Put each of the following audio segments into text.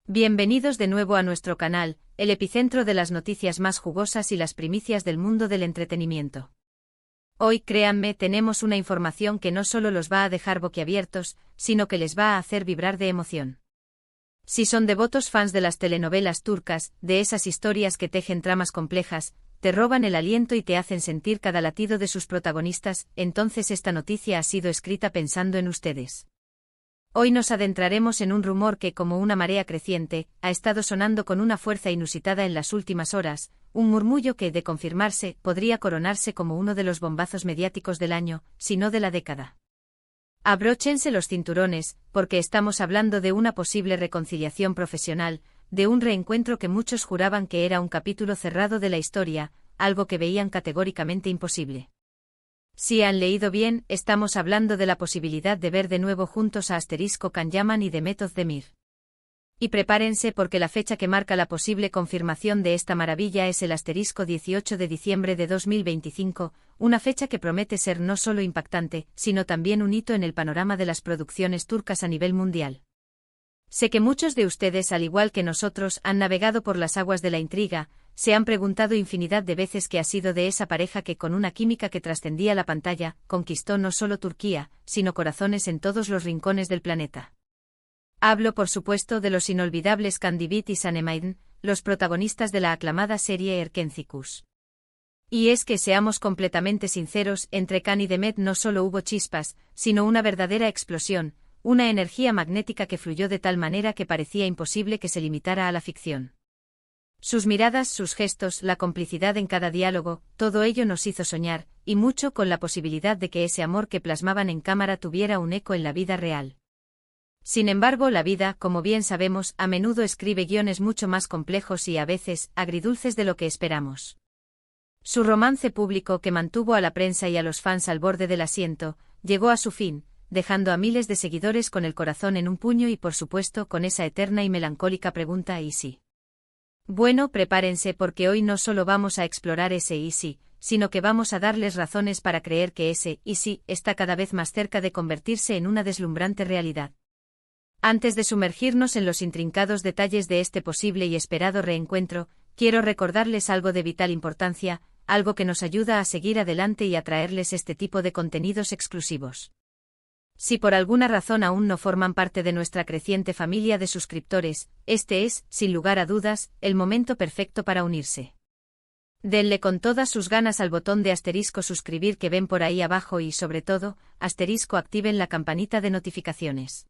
Bienvenidos de nuevo a nuestro canal, el epicentro de las noticias más jugosas y las primicias del mundo del entretenimiento. Hoy, créanme, tenemos una información que no solo los va a dejar boquiabiertos, sino que les va a hacer vibrar de emoción. Si son devotos fans de las telenovelas turcas, de esas historias que tejen tramas complejas, te roban el aliento y te hacen sentir cada latido de sus protagonistas, entonces esta noticia ha sido escrita pensando en ustedes. Hoy nos adentraremos en un rumor que, como una marea creciente, ha estado sonando con una fuerza inusitada en las últimas horas, un murmullo que, de confirmarse, podría coronarse como uno de los bombazos mediáticos del año, si no de la década. Abróchense los cinturones, porque estamos hablando de una posible reconciliación profesional, de un reencuentro que muchos juraban que era un capítulo cerrado de la historia, algo que veían categóricamente imposible. Si han leído bien, estamos hablando de la posibilidad de ver de nuevo juntos a Can Yaman y Demet Özdemir. Y prepárense porque la fecha que marca la posible confirmación de esta maravilla es el 18 de diciembre de 2025, una fecha que promete ser no solo impactante, sino también un hito en el panorama de las producciones turcas a nivel mundial. Sé que muchos de ustedes, al igual que nosotros, han navegado por las aguas de la intriga, se han preguntado infinidad de veces qué ha sido de esa pareja que, con una química que trascendía la pantalla, conquistó no solo Turquía, sino corazones en todos los rincones del planeta. Hablo, por supuesto, de los inolvidables Candivit y Sanem, los protagonistas de la aclamada serie Erkencikus. Y es que, seamos completamente sinceros, entre Can y Demet no solo hubo chispas, sino una verdadera explosión, una energía magnética que fluyó de tal manera que parecía imposible que se limitara a la ficción. Sus miradas, sus gestos, la complicidad en cada diálogo, todo ello nos hizo soñar, y mucho, con la posibilidad de que ese amor que plasmaban en cámara tuviera un eco en la vida real. Sin embargo, la vida, como bien sabemos, a menudo escribe guiones mucho más complejos y, a veces, agridulces de lo que esperamos. Su romance público, que mantuvo a la prensa y a los fans al borde del asiento, llegó a su fin, dejando a miles de seguidores con el corazón en un puño y, por supuesto, con esa eterna y melancólica pregunta: ¿y si? Bueno, prepárense porque hoy no solo vamos a explorar ese y sí, sino que vamos a darles razones para creer que ese y sí está cada vez más cerca de convertirse en una deslumbrante realidad. Antes de sumergirnos en los intrincados detalles de este posible y esperado reencuentro, quiero recordarles algo de vital importancia, algo que nos ayuda a seguir adelante y a traerles este tipo de contenidos exclusivos. Si por alguna razón aún no forman parte de nuestra creciente familia de suscriptores, este es, sin lugar a dudas, el momento perfecto para unirse. Denle con todas sus ganas al botón de suscribir que ven por ahí abajo y, sobre todo, activen la campanita de notificaciones.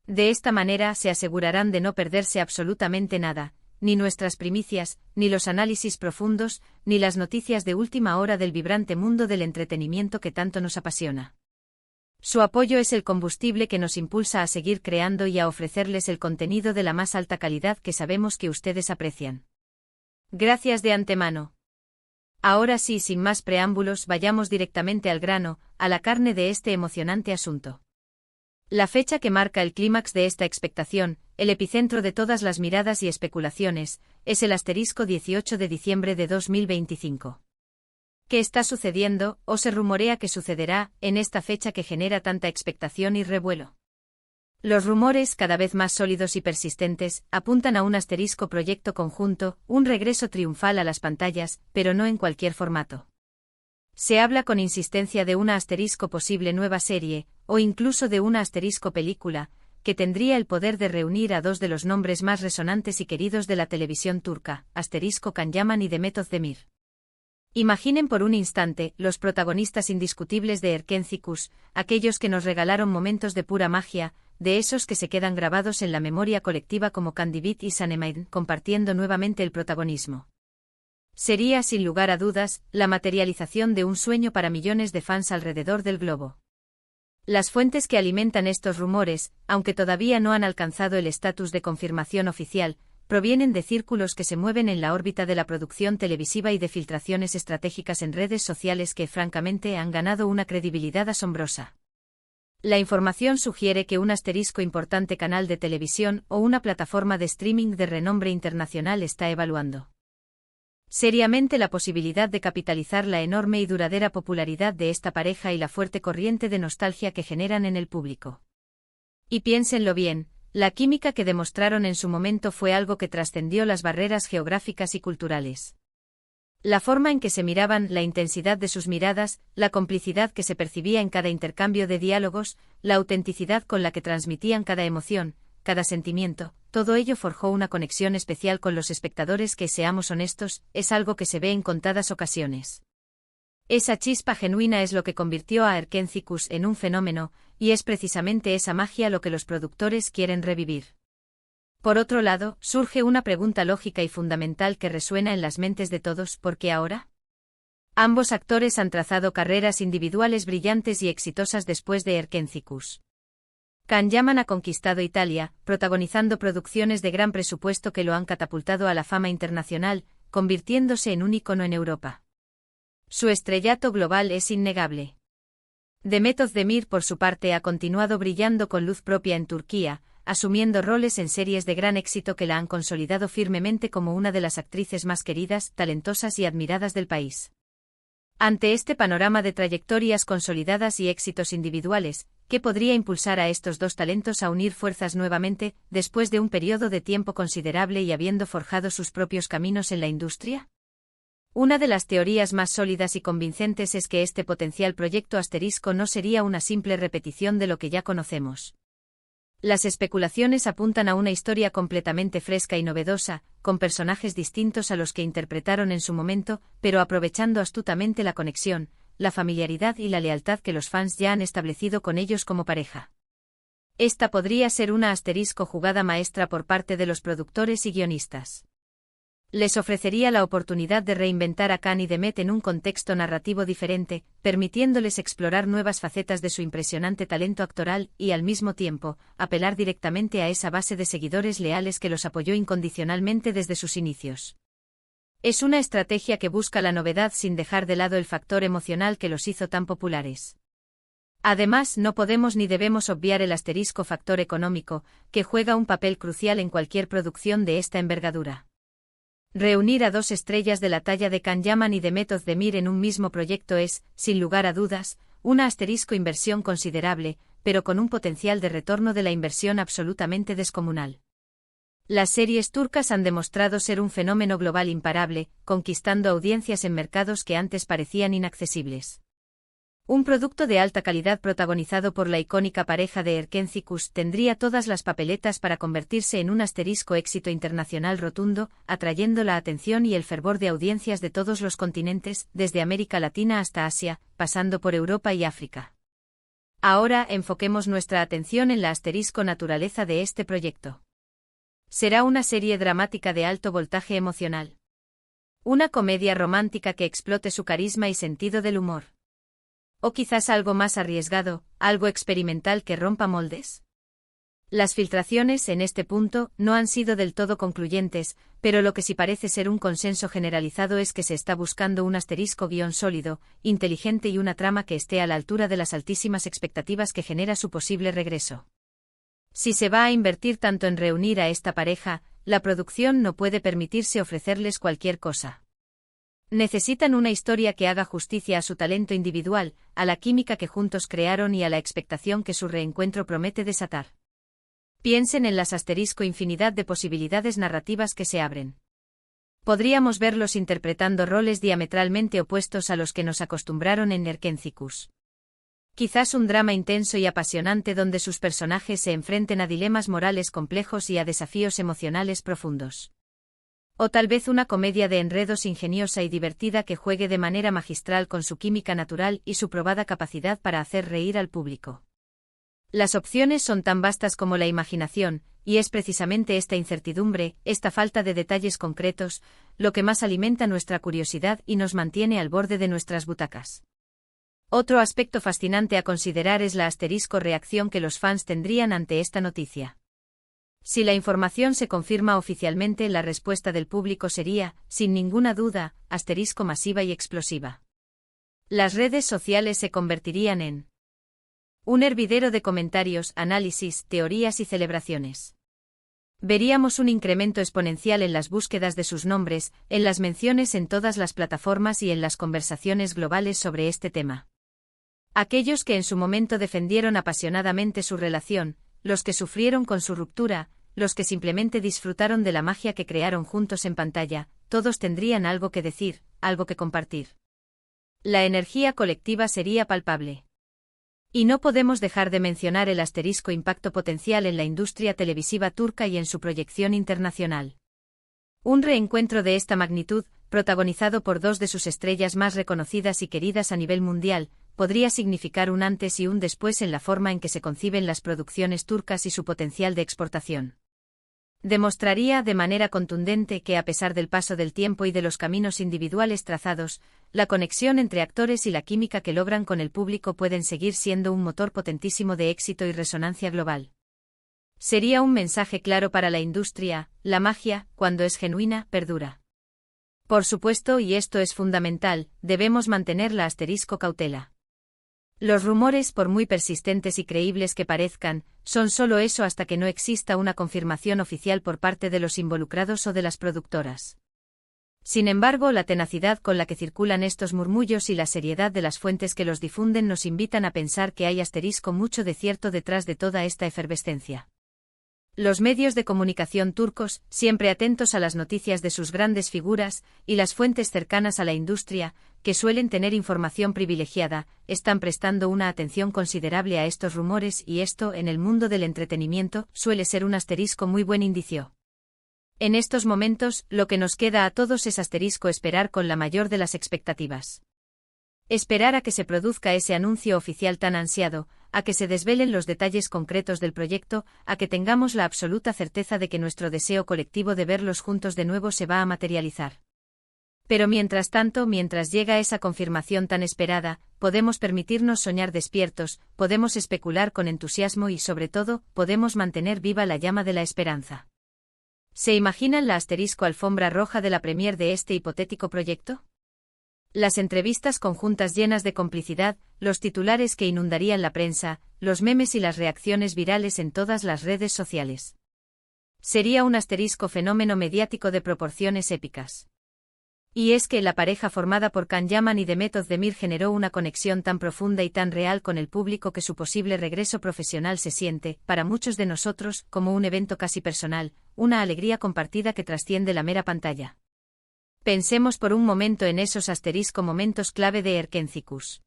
De esta manera se asegurarán de no perderse absolutamente nada, ni nuestras primicias, ni los análisis profundos, ni las noticias de última hora del vibrante mundo del entretenimiento que tanto nos apasiona. Su apoyo es el combustible que nos impulsa a seguir creando y a ofrecerles el contenido de la más alta calidad que sabemos que ustedes aprecian. Gracias de antemano. Ahora sí, sin más preámbulos, vayamos directamente al grano, a la carne de este emocionante asunto. La fecha que marca el clímax de esta expectación, el epicentro de todas las miradas y especulaciones, es el 18 de diciembre de 2025. ¿Qué está sucediendo, o se rumorea que sucederá, en esta fecha que genera tanta expectación y revuelo? Los rumores, cada vez más sólidos y persistentes, apuntan a un proyecto conjunto, un regreso triunfal a las pantallas, pero no en cualquier formato. Se habla con insistencia de una posible nueva serie, o incluso de una película, que tendría el poder de reunir a dos de los nombres más resonantes y queridos de la televisión turca, Can Yaman y Demet Özdemir. Imaginen por un instante los protagonistas indiscutibles de Erkencikus, aquellos que nos regalaron momentos de pura magia, de esos que se quedan grabados en la memoria colectiva como Candivit y Sanem, compartiendo nuevamente el protagonismo. Sería, sin lugar a dudas, la materialización de un sueño para millones de fans alrededor del globo. Las fuentes que alimentan estos rumores, aunque todavía no han alcanzado el estatus de confirmación oficial, provienen de círculos que se mueven en la órbita de la producción televisiva y de filtraciones estratégicas en redes sociales que, francamente, han ganado una credibilidad asombrosa. La información sugiere que un importante canal de televisión o una plataforma de streaming de renombre internacional está evaluando seriamente la posibilidad de capitalizar la enorme y duradera popularidad de esta pareja y la fuerte corriente de nostalgia que generan en el público. Y piénsenlo bien, la química que demostraron en su momento fue algo que trascendió las barreras geográficas y culturales. La forma en que se miraban, la intensidad de sus miradas, la complicidad que se percibía en cada intercambio de diálogos, la autenticidad con la que transmitían cada emoción, cada sentimiento, todo ello forjó una conexión especial con los espectadores que, seamos honestos, es algo que se ve en contadas ocasiones. Esa chispa genuina es lo que convirtió a Erkénthicus en un fenómeno, y es precisamente esa magia lo que los productores quieren revivir. Por otro lado, surge una pregunta lógica y fundamental que resuena en las mentes de todos: ¿por qué ahora? Ambos actores han trazado carreras individuales brillantes y exitosas después de Erkénthicus. Kanyaman ha conquistado Italia, protagonizando producciones de gran presupuesto que lo han catapultado a la fama internacional, convirtiéndose en un ícono en Europa. Su estrellato global es innegable. Demet Özdemir, por su parte, ha continuado brillando con luz propia en Turquía, asumiendo roles en series de gran éxito que la han consolidado firmemente como una de las actrices más queridas, talentosas y admiradas del país. Ante este panorama de trayectorias consolidadas y éxitos individuales, ¿qué podría impulsar a estos dos talentos a unir fuerzas nuevamente, después de un periodo de tiempo considerable y habiendo forjado sus propios caminos en la industria? Una de las teorías más sólidas y convincentes es que este potencial proyecto asterisco no sería una simple repetición de lo que ya conocemos. Las especulaciones apuntan a una historia completamente fresca y novedosa, con personajes distintos a los que interpretaron en su momento, pero aprovechando astutamente la conexión, la familiaridad y la lealtad que los fans ya han establecido con ellos como pareja. Esta podría ser una asterisco jugada maestra por parte de los productores y guionistas. Les ofrecería la oportunidad de reinventar a Kan y Demet en un contexto narrativo diferente, permitiéndoles explorar nuevas facetas de su impresionante talento actoral y, al mismo tiempo, apelar directamente a esa base de seguidores leales que los apoyó incondicionalmente desde sus inicios. Es una estrategia que busca la novedad sin dejar de lado el factor emocional que los hizo tan populares. Además, no podemos ni debemos obviar el asterisco factor económico, que juega un papel crucial en cualquier producción de esta envergadura. Reunir a dos estrellas de la talla de Kanyaman y Demet Özdemir en un mismo proyecto es, sin lugar a dudas, una asterisco inversión considerable, pero con un potencial de retorno de la inversión absolutamente descomunal. Las series turcas han demostrado ser un fenómeno global imparable, conquistando audiencias en mercados que antes parecían inaccesibles. Un producto de alta calidad protagonizado por la icónica pareja de Erkénthicus tendría todas las papeletas para convertirse en un asterisco éxito internacional rotundo, atrayendo la atención y el fervor de audiencias de todos los continentes, desde América Latina hasta Asia, pasando por Europa y África. Ahora enfoquemos nuestra atención en la asterisco naturaleza de este proyecto. Será una serie dramática de alto voltaje emocional. Una comedia romántica que explote su carisma y sentido del humor. ¿O quizás algo más arriesgado, algo experimental que rompa moldes? Las filtraciones en este punto no han sido del todo concluyentes, pero lo que sí parece ser un consenso generalizado es que se está buscando un asterisco guión sólido, inteligente y una trama que esté a la altura de las altísimas expectativas que genera su posible regreso. Si se va a invertir tanto en reunir a esta pareja, la producción no puede permitirse ofrecerles cualquier cosa. Necesitan una historia que haga justicia a su talento individual, a la química que juntos crearon y a la expectación que su reencuentro promete desatar. Piensen en las asterisco infinidad de posibilidades narrativas que se abren. Podríamos verlos interpretando roles diametralmente opuestos a los que nos acostumbraron en Erkénthicus. Quizás un drama intenso y apasionante donde sus personajes se enfrenten a dilemas morales complejos y a desafíos emocionales profundos. O tal vez una comedia de enredos ingeniosa y divertida que juegue de manera magistral con su química natural y su probada capacidad para hacer reír al público. Las opciones son tan vastas como la imaginación, y es precisamente esta incertidumbre, esta falta de detalles concretos, lo que más alimenta nuestra curiosidad y nos mantiene al borde de nuestras butacas. Otro aspecto fascinante a considerar es la asterisco reacción que los fans tendrían ante esta noticia. Si la información se confirma oficialmente, la respuesta del público sería, sin ninguna duda, asterisco masiva y explosiva. Las redes sociales se convertirían en un hervidero de comentarios, análisis, teorías y celebraciones. Veríamos un incremento exponencial en las búsquedas de sus nombres, en las menciones en todas las plataformas y en las conversaciones globales sobre este tema. Aquellos que en su momento defendieron apasionadamente su relación, los que sufrieron con su ruptura, los que simplemente disfrutaron de la magia que crearon juntos en pantalla, todos tendrían algo que decir, algo que compartir. La energía colectiva sería palpable. Y no podemos dejar de mencionar el asterisco impacto potencial en la industria televisiva turca y en su proyección internacional. Un reencuentro de esta magnitud, protagonizado por dos de sus estrellas más reconocidas y queridas a nivel mundial, podría significar un antes y un después en la forma en que se conciben las producciones turcas y su potencial de exportación. Demostraría de manera contundente que, a pesar del paso del tiempo y de los caminos individuales trazados, la conexión entre actores y la química que logran con el público pueden seguir siendo un motor potentísimo de éxito y resonancia global. Sería un mensaje claro para la industria: la magia, cuando es genuina, perdura. Por supuesto, y esto es fundamental, debemos mantener la asterisco cautela. Los rumores, por muy persistentes y creíbles que parezcan, son solo eso hasta que no exista una confirmación oficial por parte de los involucrados o de las productoras. Sin embargo, la tenacidad con la que circulan estos murmullos y la seriedad de las fuentes que los difunden nos invitan a pensar que hay mucho de cierto detrás de toda esta efervescencia. Los medios de comunicación turcos, siempre atentos a las noticias de sus grandes figuras, y las fuentes cercanas a la industria, que suelen tener información privilegiada, están prestando una atención considerable a estos rumores y esto, en el mundo del entretenimiento, suele ser un muy buen indicio. En estos momentos, lo que nos queda a todos es esperar con la mayor de las expectativas. Esperar a que se produzca ese anuncio oficial tan ansiado, a que se desvelen los detalles concretos del proyecto, a que tengamos la absoluta certeza de que nuestro deseo colectivo de verlos juntos de nuevo se va a materializar. Pero mientras tanto, mientras llega esa confirmación tan esperada, podemos permitirnos soñar despiertos, podemos especular con entusiasmo y, sobre todo, podemos mantener viva la llama de la esperanza. ¿Se imaginan la alfombra roja de la premier de este hipotético proyecto? Las entrevistas conjuntas llenas de complicidad, los titulares que inundarían la prensa, los memes y las reacciones virales en todas las redes sociales. Sería un fenómeno mediático de proporciones épicas. Y es que la pareja formada por Can Yaman y Demet Özdemir generó una conexión tan profunda y tan real con el público que su posible regreso profesional se siente, para muchos de nosotros, como un evento casi personal, una alegría compartida que trasciende la mera pantalla. Pensemos por un momento en esos momentos clave de Erkencikus.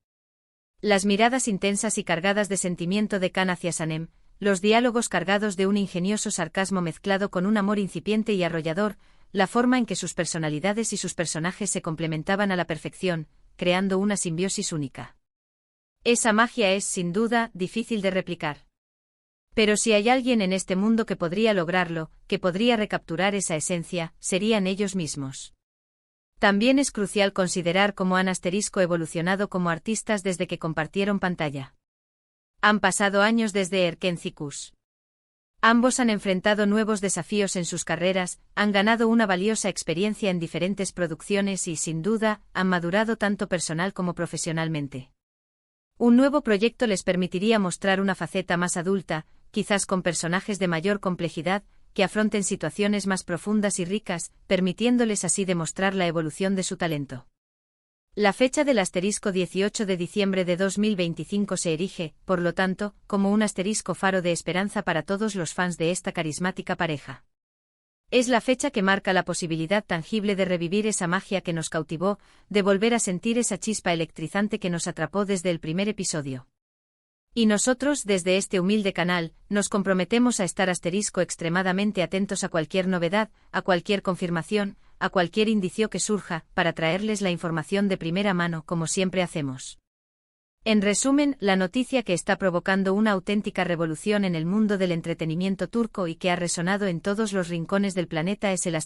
Las miradas intensas y cargadas de sentimiento de Can hacia Sanem, los diálogos cargados de un ingenioso sarcasmo mezclado con un amor incipiente y arrollador, la forma en que sus personalidades y sus personajes se complementaban a la perfección, creando una simbiosis única. Esa magia es, sin duda, difícil de replicar. Pero si hay alguien en este mundo que podría lograrlo, que podría recapturar esa esencia, serían ellos mismos. También es crucial considerar cómo han evolucionado como artistas desde que compartieron pantalla. Han pasado años desde Erkencikus. Ambos han enfrentado nuevos desafíos en sus carreras, han ganado una valiosa experiencia en diferentes producciones y, sin duda, han madurado tanto personal como profesionalmente. Un nuevo proyecto les permitiría mostrar una faceta más adulta, quizás con personajes de mayor complejidad, que afronten situaciones más profundas y ricas, permitiéndoles así demostrar la evolución de su talento. La fecha del 18 de diciembre de 2025 se erige, por lo tanto, como un faro de esperanza para todos los fans de esta carismática pareja. Es la fecha que marca la posibilidad tangible de revivir esa magia que nos cautivó, de volver a sentir esa chispa electrizante que nos atrapó desde el primer episodio. Y nosotros, desde este humilde canal, nos comprometemos a estar extremadamente atentos a cualquier novedad, a cualquier confirmación, a cualquier indicio que surja, para traerles la información de primera mano, como siempre hacemos. En resumen, la noticia que está provocando una auténtica revolución en el mundo del entretenimiento turco y que ha resonado en todos los rincones del planeta es el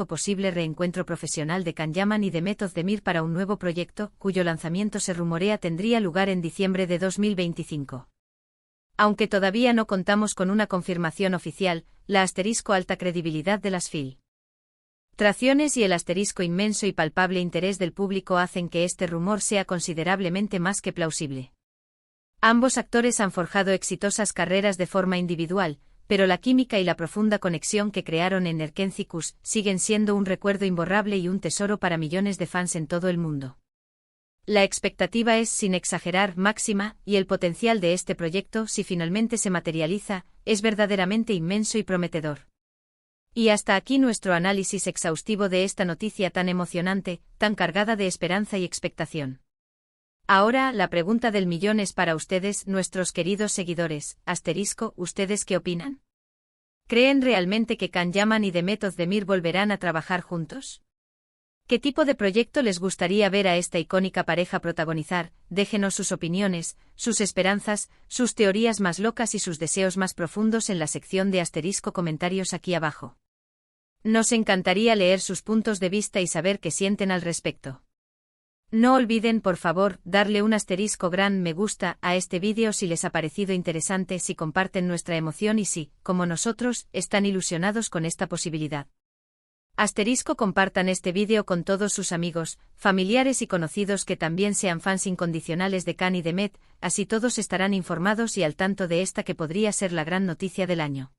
posible reencuentro profesional de Can Yaman y Demet Özdemir para un nuevo proyecto, cuyo lanzamiento se rumorea tendría lugar en diciembre de 2025. Aunque todavía no contamos con una confirmación oficial, la alta credibilidad de las filtraciones y el inmenso y palpable interés del público hacen que este rumor sea considerablemente más que plausible. Ambos actores han forjado exitosas carreras de forma individual, pero la química y la profunda conexión que crearon en Erkencikus siguen siendo un recuerdo imborrable y un tesoro para millones de fans en todo el mundo. La expectativa es, sin exagerar, máxima, y el potencial de este proyecto, si finalmente se materializa, es verdaderamente inmenso y prometedor. Y hasta aquí nuestro análisis exhaustivo de esta noticia tan emocionante, tan cargada de esperanza y expectación. Ahora, la pregunta del millón es para ustedes, nuestros queridos seguidores, ¿ustedes qué opinan? ¿Creen realmente que Can Yaman y Demet Özdemir volverán a trabajar juntos? ¿Qué tipo de proyecto les gustaría ver a esta icónica pareja protagonizar? Déjenos sus opiniones, sus esperanzas, sus teorías más locas y sus deseos más profundos en la sección de comentarios aquí abajo. Nos encantaría leer sus puntos de vista y saber qué sienten al respecto. No olviden, por favor, darle un gran me gusta a este vídeo si les ha parecido interesante, si comparten nuestra emoción y si, como nosotros, están ilusionados con esta posibilidad. Compartan este vídeo con todos sus amigos, familiares y conocidos que también sean fans incondicionales de Can y Demet, así todos estarán informados y al tanto de esta que podría ser la gran noticia del año.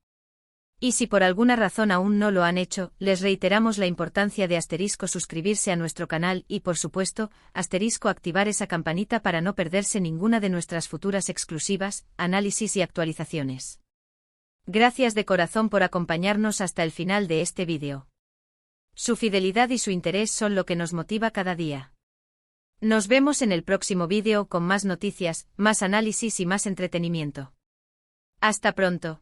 Y si por alguna razón aún no lo han hecho, les reiteramos la importancia de suscribirse a nuestro canal y, por supuesto, activar esa campanita para no perderse ninguna de nuestras futuras exclusivas, análisis y actualizaciones. Gracias de corazón por acompañarnos hasta el final de este vídeo. Su fidelidad y su interés son lo que nos motiva cada día. Nos vemos en el próximo vídeo con más noticias, más análisis y más entretenimiento. Hasta pronto.